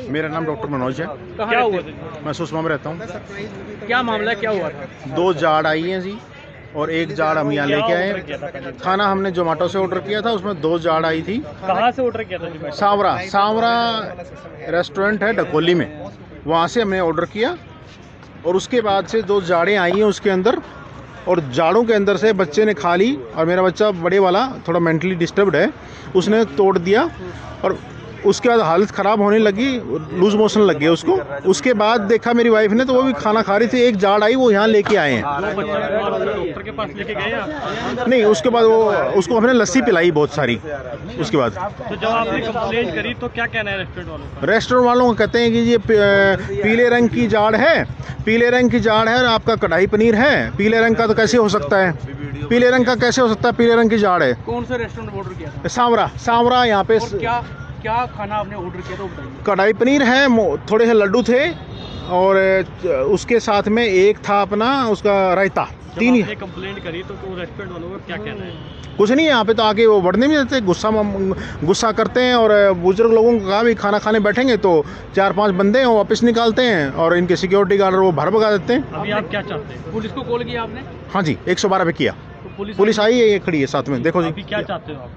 मेरा नाम डॉक्टर मनोज है। क्या हुआ? मैं सुषमा में रहता हूँ। क्या मामला है, क्या हुआ था? 2 जाड़ आई हैं जी और 1 जाड़ हम यहाँ लेके आए। खाना हमने जोमेटो से ऑर्डर किया था, उसमें 2 जाड़ आई थी। कहाँ से ऑर्डर किया था? सांवरा रेस्टोरेंट है डकोली में, वहाँ से हमने ऑर्डर किया और उसके बाद से 2 जाड़ें आई हैं उसके अंदर, और जाड़ों के अंदर से बच्चे ने खा ली और मेरा बच्चा बड़े वाला थोड़ा मेंटली डिस्टर्ब्ड है, उसने तोड़ दिया और उसके बाद हालत ख़राब होने लगी, लूज मोशन लग गया उसको। उसके बाद देखा मेरी वाइफ ने तो वो भी खाना खा रही थी, 1 जाड़ आई, वो यहाँ लेके आए हैं। डॉक्टर के पास लेके गए? नहीं, उसके बाद वो उसको हमने लस्सी पिलाई बहुत सारी। उसके बाद तो जब आपने कंप्लेंट करी तो क्या कहना है रेस्टोरेंट वालों को? कहते हैं कि ये पीले रंग की जाड़ है, पीले रंग की जाड़ है और आपका कढ़ाई पनीर है। पीले रंग का तो कैसे हो सकता है? पीले रंग का कैसे हो सकता है? पीले रंग की जाड़ है। कौन सा रेस्टोरेंट ऑर्डर किया था? सांवरा यहाँ पे। क्या खाना आपने ऑर्डर किया था बताइए। कढ़ाई पनीर है, थोड़े से लड्डू थे और उसके साथ में एक था अपना उसका रायता। 3 ही। कंप्लेंट करी तो रेस्टोरेंट वालों का क्या कहना है? कुछ नहीं, यहाँ पे तो आके वो बढ़ने नहीं देते, गुस्सा करते हैं। और बुजुर्ग लोगों को कहा भी खाना खाने बैठेंगे तो 4-5 बंदे हैं वो वापस निकालते हैं और इनके सिक्योरिटी गार्ड वो भर भगा देते हैं। अभी आप क्या चाहते हैं? पुलिस को कॉल किया आपने? हाँ जी, 112 पे किया। तो पुलिस आई है, ये खड़ी है साथ में, देखो जी। अभी क्या चाहते हो आप?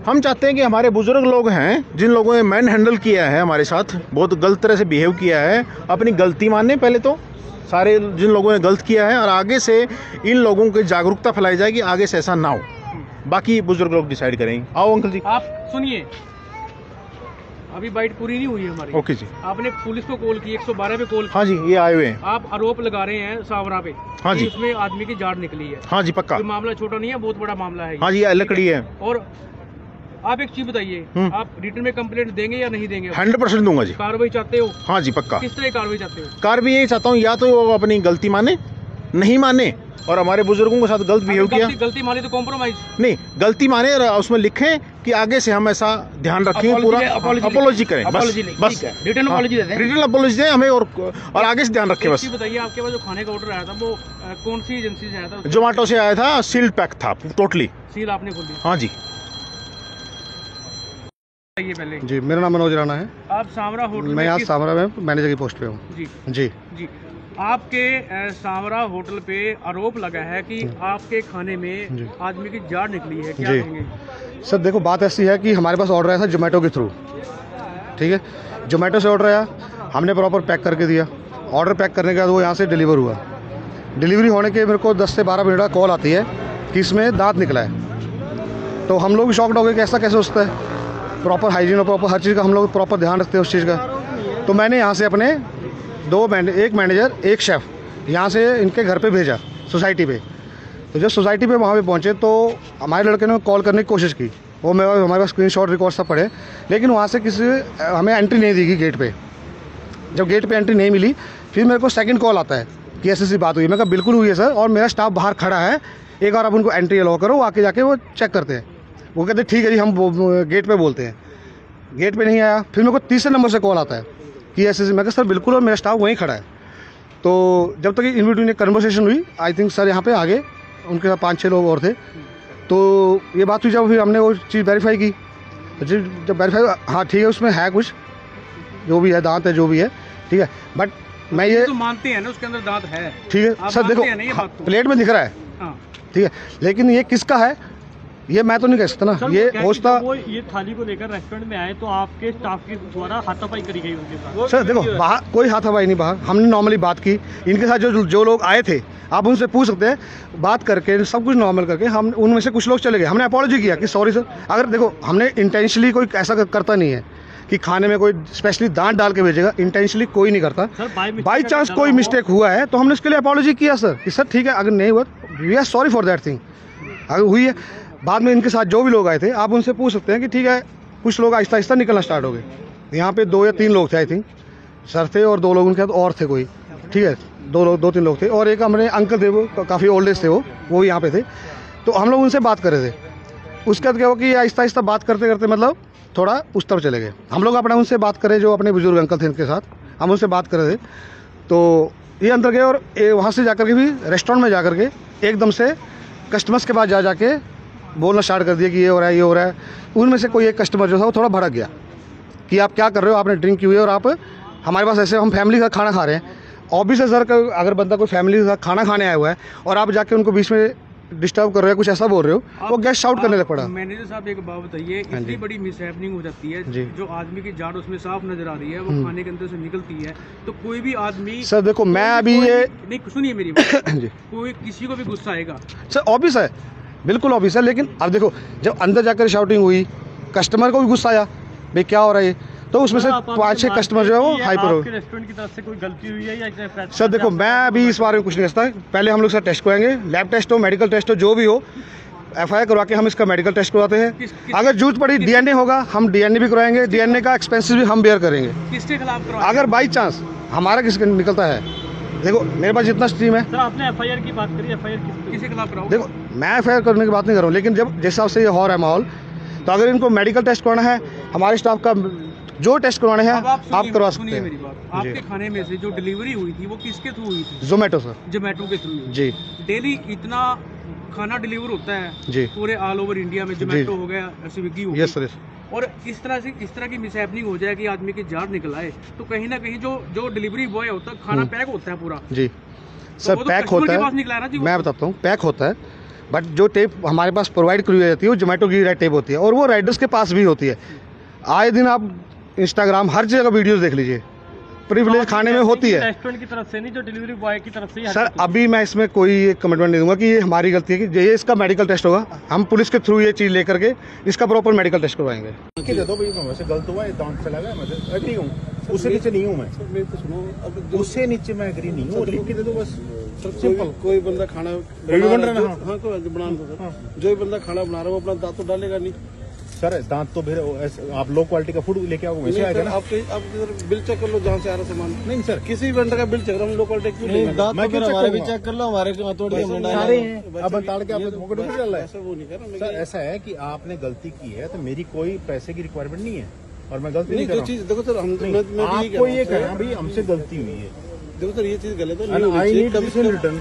हम चाहते हैं कि हमारे बुजुर्ग लोग हैं जिन लोगों ने मैन हैंडल किया है हमारे साथ, बहुत गलत तरह से बिहेव किया है, अपनी गलती माने पहले तो सारे जिन लोगों ने गलत किया है, और आगे से इन लोगों की जागरूकता फैलाई जाएगी, आगे से ऐसा ना हो। बाकी बुजुर्ग लोग डिसाइड करेंगे। आओ अंकल जी। आप सुनिए, अभी बाइट पूरी नहीं हुई है हमारी। ओके जी। आपने पुलिस को कॉल की, 112 पे कॉल? हाँ जी, ये आए हुए हैं। आप आरोप लगा रहे हैं सांवरा पे? हाँ जी। उसमें आदमी की जाड़ निकली है? हाँ जी, पक्का। मामला छोटा नहीं है, बहुत बड़ा मामला है। हाँ जी, ये लकड़ी है। और आप एक चीज बताइए, आप रिटर्न में कंप्लेंट देंगे या नहीं देंगे? 100% दूंगा जी। कार्रवाई चाहते हो? हाँ जी, पक्का। किस तरह कार्रवाई चाहते हो? कार्रवाई यही चाहता हूँ, या तो वो अपनी गलती माने, नहीं माने और हमारे बुजुर्गों के साथ गलत बिहेव किया। गलती माने तो कॉम्प्रोमाइज नहीं, गलती माने और उसमें लिखें कि आगे से हम ऐसा ध्यान रखेंगे, पूरा अपॉलॉजी करें, बस रिटर्न अपॉलॉजी दें, रिटर्न अपॉलॉजी दें हमें और आगे से ध्यान रखें बस। बताइए, आपके पास जो खाने का ऑर्डर आया था वो कौन सी एजेंसी से आया था? जोमेटो से आया था, सील्ड पैक था टोटली। सील आपने खोल दी? हाँ जी। पहले जी, मेरा नाम मनोज राणा है। आप सांवरा होटल? मैं यहाँ सांवरा में मैनेजर की पोस्ट पे हूँ। जी जी जी। आपके सांवरा होटल पे आरोप लगा है कि आपके खाने में आदमी की जाड़ निकली है, क्या कहेंगे? सर देखो, बात ऐसी है कि हमारे पास ऑर्डर आया था जोमेटो के थ्रू, ठीक है। जोमेटो से ऑर्डर आया, हमने प्रॉपर पैक करके दिया। ऑर्डर पैक करने के बाद वो यहाँ से डिलीवर हुआ। डिलीवरी होने के मेरे को 10 से 12 मिनट का कॉल आती है कि इसमें दांत निकला है। तो हम लोग शॉक्ड हो गए कि ऐसा कैसे हो सकता है। प्रॉपर हाइजीन और प्रॉपर हर चीज़ का हम लोग प्रॉपर ध्यान रखते हैं उस चीज़ का। तो मैंने यहाँ से अपने एक मैनेजर, एक शेफ़ यहाँ से इनके घर पे भेजा सोसाइटी पे। तो जब सोसाइटी पे वहाँ पे पहुँचे तो हमारे लड़के ने कॉल करने की कोशिश की, वो हमारे पास स्क्रीनशॉट रिकॉर्ड सब पड़े, लेकिन वहाँ से हमें एंट्री नहीं दी गई गेट पे। जब गेट पे एंट्री नहीं मिली, फिर मेरे को सेकंड कॉल आता है कि ऐसी बात हुई। मैं कहा बिल्कुल हुई है सर, और मेरा स्टाफ बाहर खड़ा है, एक बार आप उनको एंट्री अलाउ करो, आके जाके वो चेक करते हैं। वो कहते ठीक है जी, हम गेट पे बोलते हैं। गेट पे नहीं आया, फिर मेरे को तीसरे नंबर से कॉल आता है कि ऐसे। मैं कहा सर बिल्कुल, और मेरा स्टाफ वहीं खड़ा है। तो जब तक इन बिटवीन एक कन्वर्सेशन हुई, आई थिंक सर यहाँ पे आगे उनके साथ 5-6 लोग और थे। तो ये बात हुई, जब फिर हमने वो चीज़ वेरीफाई की, तो जब वेरीफाई, हाँ ठीक है उसमें है कुछ, जो भी है दांत है, जो भी है ठीक है, बट मैं ये तो मानते हैं ना उसके अंदर दांत है, ठीक है सर। देखो प्लेट में दिख रहा है, ठीक है, लेकिन ये किसका है ये मैं तो नहीं कह सकता ना। ये होस्टा वो ये थाली को लेकर रेस्टोरेंट में आए तो आपके स्टाफ के द्वारा हाथापाई करी गई उनके साथ? सर देखो, बाहर कोई हाथापाई नहीं, बाहर हमने नॉर्मली बात की इनके साथ। जो लोग आए थे, आप उनसे पूछ सकते हैं, बात करके सब कुछ नॉर्मल करके हम उनमें से कुछ लोग चले गए। हमने अपॉलॉजी किया कि सॉरी सर। अगर देखो, हमने इंटेंशनली कोई ऐसा करता नहीं है कि खाने में कोई स्पेशली दांत डाल के भेजेगा, इंटेंशनली कोई नहीं करता। बाई चांस कोई मिस्टेक हुआ है तो हमने उसके लिए अपॉलॉजी किया सर कि सर ठीक है, अगर नहीं हुआ we are sorry for that thing. अगर हुई है, बाद में इनके साथ जो भी लोग आए थे, आप उनसे पूछ सकते हैं कि ठीक है, कुछ लोग आहिस्ता आहिस्ता निकलना स्टार्ट हो गए। यहाँ पे 2 या 3 लोग थे, आई थिंक सर थे और 2 लोग उनके साथ और थे कोई, ठीक है, 2-3 लोग थे, और एक हमारे अंकल थे, वो काफ़ी ओल्ड एज थे, वो भी यहाँ पे थे। तो हम लोग उनसे बात कर रहे थे। उसके बाद क्या हुआ कि आहिस्ता आहिस्ता बात करते करते मतलब थोड़ा उस तरफ चले गए। हम लोग अपना उनसे बात करें, जो अपने बुजुर्ग अंकल थे इनके साथ, हम उनसे बात कर रहे थे। तो ये अंदर गए और वहाँ से जाकर के भी रेस्टोरेंट में जाकर के एकदम से कस्टमर्स के पास जाके बोलना स्टार्ट कर दिया कि ये हो रहा है, ये हो रहा है। उनमें से कोई एक कस्टमर जो था वो थोड़ा भड़क गया कि आप क्या कर रहे हो, आपने ड्रिंक की हुई है और आप हमारे पास ऐसे हम फैमिली के साथ खाना खा रहे हैं। ऑब्वियस है सर, अगर बंदा कोई फैमिली के साथ खाना खाने आया हुआ है और आप जाके उनको बीच में डिस्टर्ब कर रहे हो, कुछ ऐसा बोल रहे हो, वो गेस्ट शाउट करने लग पड़ा। मैनेजर साहब एक बात बताइए, इतनी बड़ी मिसहैपनिंग हो जाती है, जो आदमी की जाड़ उसमें साफ नजर आ रही है, वो खाने के अंदर से निकलती है, तो कोई भी आदमी सर देखो मैं अभी ये नहीं, सुनिए मेरी बात जी, कोई किसी को भी गुस्सा आएगा सर, ऑब्वियस है, बिल्कुल ऑब्वियस है। लेकिन अब देखो जब अंदर जाकर शाउटिंग हुई, कस्टमर को भी गुस्सा आया, भाई क्या हो रहा है, तो उसमें से 5-6 कस्टमर जो है वो हाइपर हो। रेस्टोरेंट की तरफ से कोई गलती हुई है या सर देखो मैं अभी इस बारे में कुछ नहीं कहता, पहले हम लोग सर टेस्ट कराएंगे, लैब टेस्ट हो, मेडिकल टेस्ट हो, जो भी हो, FIR करवा के हम इसका मेडिकल टेस्ट करवाते हैं। अगर जरूरत पड़ी DNA होगा, हम DNA भी कराएंगे, DNA का एक्सपेंसिव भी हम बेयर करेंगे। किसके खिलाफ अगर बाई चांस हमारा किसका निकलता है, देखो मेरे पास जितना स्ट्रीम है। सर आपने FIR की बात करी, FIR किसके खिलाफ कराओ? देखो मैं FIR करने की बात नहीं कर रहा हूँ, लेकिन जब जिस हिसाब से ये हो रहा है माहौल, तो अगर इनको मेडिकल टेस्ट करवाना है, हमारे स्टाफ का जो टेस्ट करवाने हैं आप करवा सकते हैं। मेरी बात, आपके खाने में से जो डिलीवरी हुई थी वो किसके थ्रू हुई थी? जोमेटो सर। जोमेटो के थ्रू जी। डेली इतना खाना डिलीवर होता है जी पूरे ऑल ओवर इंडिया में, जोमेटो हो गया, स्विगी हो गया। Yes sir. और इस तरह की मिसहैपनिंग हो जाए कि आदमी की जाड़ निकल आए, तो कहीं ना कहीं जो डिलीवरी बॉय होता है, खाना पैक होता है पूरा जी सर, तो पैक होता है, मैं बताता हूँ, पैक होता है, बट जो टेप हमारे पास प्रोवाइड करी जाती है वो जोमेटो की टेप होती है, और वो राइडर्स के पास भी होती है। आए दिन आप इंस्टाग्राम हर जगह वीडियोस देख लीजिए, प्रिविलेज खाने में होती है। रेस्टोरेंट की तरफ से नहीं, जो डिलीवरी बॉय की तरफ से। सर अभी मैं इसमें कोई कमिटमेंट नहीं दूंगा कि ये हमारी गलती है, कि ये इसका मेडिकल टेस्ट होगा, हम पुलिस के थ्रू ये चीज़ लेकर के इसका प्रॉपर मेडिकल टेस्ट करवाएंगे। दे दो भाई, वैसे गलत हुआ, दांत चला गया, मैं एग्री हूँ, उससे नीचे नहीं हूँ मैं, उससे नीचे मैं एग्री नहीं हूँ, लिख के दे दो बस, सिंपल। कोई बंदा खाना बन रहा है, हाँ कोई बना सर, जो भी बंदा खाना बना रहा है वो अपना दांत तो डालेगा नहीं सर, दांत तो फिर आप लो क्वालिटी का फूड लेके आओगे, वैसे आएगा ना। आप बिल चेक कर लो जहाँ से आ रहा सामान। नहीं सर, किसी भी वेंडर का बिल चेक करो, हम लो क्वालिटी क्यों लेंगे? मैं क्यों हमारे भी चेक कर लो, हमारे थोड़ी अब ताड़ के आपने पॉकेट में डाला है। ऐसा वो नहीं कर सर ऐसा है कि आपने गलती की है, तो मेरी कोई पैसे की रिक्वायरमेंट नहीं है, और मैं गलती नहीं कर रहा हूँ। देखो सर, आपको ये कहना भाई हमसे गलती हुई है, देखो सर ये चीज गलत है, रिटर्न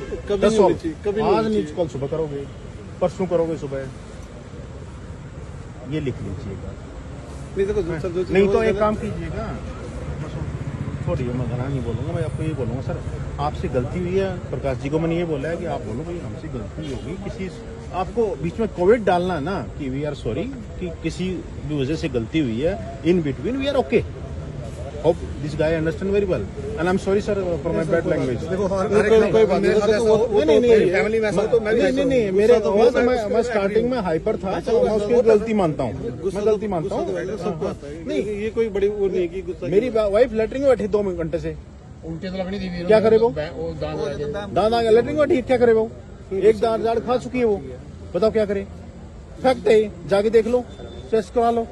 कभी आज नहीं, कल सुबह करोगे, परसों करोगे सुबह, ये लिख लीजिएगा। नहीं देखो सर, नहीं तो एक काम कीजिएगा, छोड़िए, मैं घना नहीं बोलूंगा, मैं आपको ये बोलूंगा सर, आपसे गलती हुई है। प्रकाश जी को मैंने ये बोला है कि आप बोलो भाई हमसे गलती होगी, किसी आपको बीच में कोविड डालना है ना कि वी आर सॉरी, कि किसी भी वजह से गलती हुई है, in between we are okay, hope this guy understand very well, and I am sorry sir for my bad language. कोई बात नहीं, मेरे मैं स्टार्टिंग में हाइपर था, तो मैं उसकी गलती मानता हूँ, मैं गलती मानता हूँ। नहीं ये कोई बड़ी वो नहीं की गुस्सा। मेरी वाइफ लेटरिंग में बैठी 2 घंटे से, क्या करे वो, दांत लेटरिंग में बैठी, क्या करे वो, एक दांत खा चुकी है वो, बताओ क्या करे, फैक्ट है, जाके देख लो, टेस्ट करा लो।